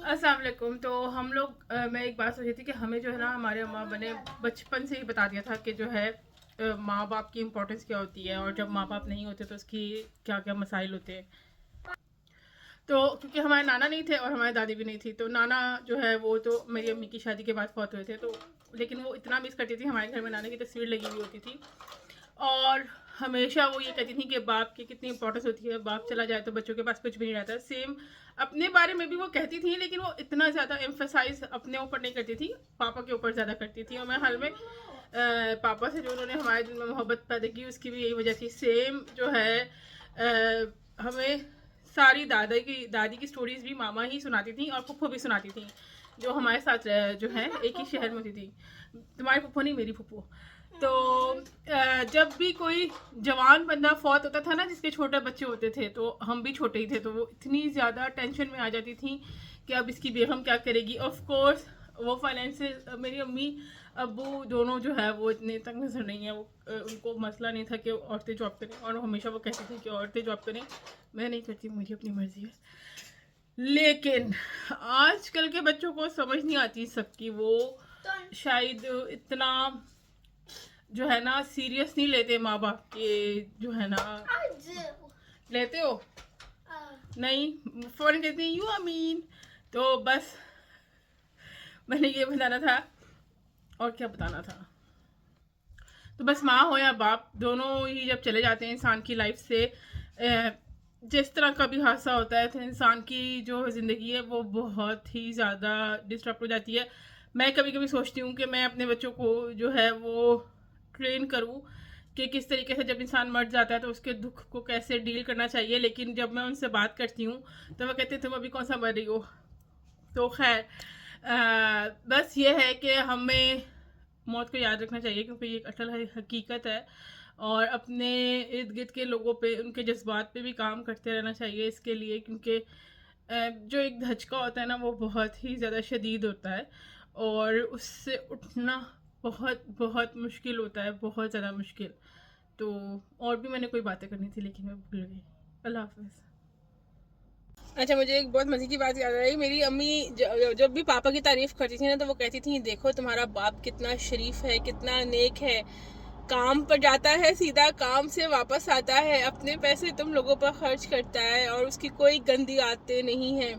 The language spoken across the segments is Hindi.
अस्सलाम वालेकुम। तो हम लोग मैं एक बात सोची थी कि हमें जो है ना हमारे अम्मा ने बचपन से ही बता दिया था कि जो है माँ बाप की इम्पोर्टेंस क्या होती है, और जब माँ बाप नहीं होते तो उसकी क्या क्या मसाइल होते हैं। तो क्योंकि हमारे नाना नहीं थे और हमारी दादी भी नहीं थी, तो नाना जो है वो तो मेरी अम्मी की शादी के बाद फौत हुए थे। तो लेकिन वो इतना मिस करती थी, हमारे घर में नाना की तस्वीर लगी हुई होती थी। और हमेशा वो ये कहती थी कि बाप की कितनी इंपॉर्टेंस होती है, बाप चला जाए तो बच्चों के पास कुछ भी नहीं रहता। सेम अपने बारे में भी वो कहती थी, लेकिन वो इतना ज़्यादा एम्फेसाइज अपने ऊपर नहीं करती थी, पापा के ऊपर ज़्यादा करती थी। और मैं हाल में पापा से जो उन्होंने हमारे दिल में मोहब्बत पैदा की उसकी भी यही वजह थी। सेम जो है हमें सारी दादी की स्टोरीज भी मामा ही सुनाती थी और फुफ्फो भी सुनाती थी, जो हमारे साथ जो है एक ही शहर में होती थी। तुम्हारी फुफ्फो नहीं, मेरी फुफ्फो। तो जब भी कोई जवान बंदा फौत होता था ना, जिसके छोटे बच्चे होते थे, तो हम भी छोटे ही थे, तो वो इतनी ज़्यादा टेंशन में आ जाती थी कि अब इसकी बेगम क्या करेगी। ऑफ कोर्स वो फाइनेंशियल, मेरी अम्मी अब्बू दोनों जो है वो इतने तंग नजर नहीं है। वो उनको मसला नहीं था कि औरतें जॉब करें, और हमेशा वो कहती थी कि औरतें जॉब करें, मैं नहीं करती, मुझे अपनी मर्जी है। लेकिन आजकल के बच्चों को समझ नहीं आती सबकी, वो शायद इतना जो है ना सीरियस नहीं लेते माँ बाप के, जो है ना। लेते हो? नहीं, फौरन कहते हैं यू अमीन। तो बस मैंने ये बताना था, और क्या बताना था। तो बस माँ हो या बाप, दोनों ही जब चले जाते हैं इंसान की लाइफ से, जिस तरह का भी हादसा होता है, तो इंसान की जो ज़िंदगी है वो बहुत ही ज़्यादा डिस्टर्ब हो जाती है। मैं कभी कभी सोचती हूँ कि मैं अपने बच्चों को जो है वो ट्रेन करूँ कि किस तरीके से जब इंसान मर जाता है तो उसके दुख को कैसे डील करना चाहिए। लेकिन जब मैं उनसे बात करती हूँ तो वो कहते हैं तुम अभी कौन सा मर रही हो। तो खैर बस ये है कि हमें मौत को याद रखना चाहिए, क्योंकि ये एक अटल हकीकत है। और अपने इर्द गिर्द के लोगों पे, उनके जज्बात पे भी काम करते रहना चाहिए इसके लिए, क्योंकि जो एक धचका होता है ना वो बहुत ही ज़्यादा शदीद होता है, और उससे उठना बहुत बहुत मुश्किल होता है, बहुत ज़्यादा मुश्किल। तो और भी मैंने कोई बातें करनी थी लेकिन मैं भूल गई। अल्लाह हाफिज़। अच्छा, मुझे एक बहुत मज़े की बात याद आई। मेरी अम्मी जब भी पापा की तारीफ़ करती थी ना, तो वो कहती थी देखो तुम्हारा बाप कितना शरीफ है, कितना नेक है, काम पर जाता है, सीधा काम से वापस आता है, अपने पैसे तुम लोगों पर खर्च करता है, और उसकी कोई गंदी आदतें नहीं हैं।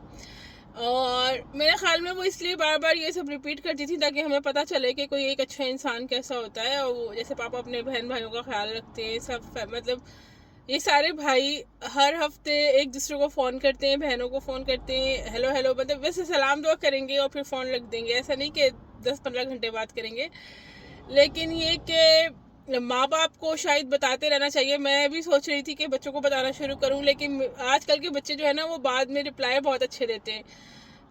और मेरे ख्याल में वो इसलिए बार बार ये सब रिपीट करती थी ताकि हमें पता चले कि कोई एक अच्छा इंसान कैसा होता है। और वो जैसे पापा अपने बहन भाइयों का ख्याल रखते हैं, सब मतलब ये सारे भाई हर हफ्ते एक दूसरे को फ़ोन करते हैं, बहनों को फ़ोन करते हैं, हेलो हेलो, मतलब वैसे सलाम दुआ करेंगे और फिर फ़ोन रख देंगे, ऐसा नहीं कि 10-15 घंटे बात करेंगे। लेकिन ये कि माँ बाप को शायद बताते रहना चाहिए। मैं भी सोच रही थी कि बच्चों को बताना शुरू करूं, लेकिन आजकल के बच्चे जो है ना वो बाद में रिप्लाई बहुत अच्छे देते हैं।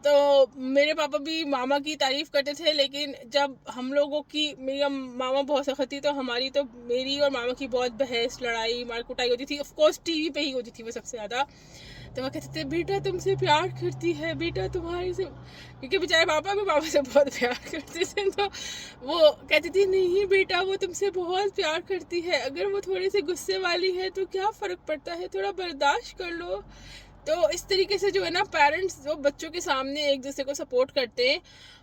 तो मेरे पापा भी मामा की तारीफ़ करते थे, लेकिन जब हम लोगों की, मेरी मामा बहुत सख्त थी, तो हमारी तो मेरी और मामा की बहुत बहस लड़ाई मार कुटाई होती थी। ऑफ कोर्स टीवी पे ही होती थी वो सबसे ज़्यादा। तो वो कहते थे बेटा तुमसे प्यार करती है, बेटा तुम्हारे से, क्योंकि बेचारे पापा भी पापा से बहुत प्यार करते थे। तो वो कहती थी नहीं बेटा वो तुमसे बहुत प्यार करती है, अगर वो थोड़ी सी गुस्से वाली है तो क्या फ़र्क पड़ता है, थोड़ा बर्दाश्त कर लो। तो इस तरीके से जो है ना पेरेंट्स जो बच्चों के सामने एक दूसरे को सपोर्ट करते हैं।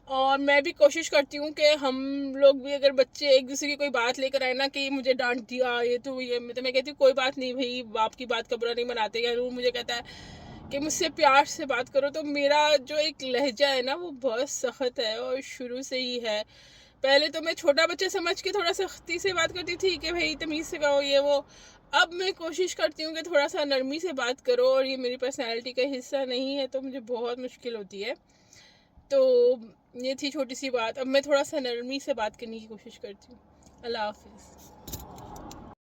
और मैं भी कोशिश करती हूँ कि हम लोग भी, अगर बच्चे एक दूसरे की कोई बात लेकर आए ना कि मुझे डांट दिया ये तो ये, तो मैं कहती हूँ कोई बात नहीं भाई, बाप की बात का बुरा नहीं मनाते। या नूर मुझे कहता है कि मुझसे प्यार से बात करो, तो मेरा जो एक लहजा है ना वो बहुत सख्त है और शुरू से ही है। पहले तो मैं छोटा बच्चा समझ के थोड़ा सख्ती से बात करती थी कि भाई तमीज़ से कहो ये वो। अब मैं कोशिश करती हूँ कि थोड़ा सा नरमी से बात करो, और ये मेरी पर्सनैलिटी का हिस्सा नहीं है तो मुझे बहुत मुश्किल होती है। तो ये थी छोटी सी बात, अब मैं थोड़ा सा नरमी से बात करने की कोशिश करती हूँ। अल्लाह हाफिज़।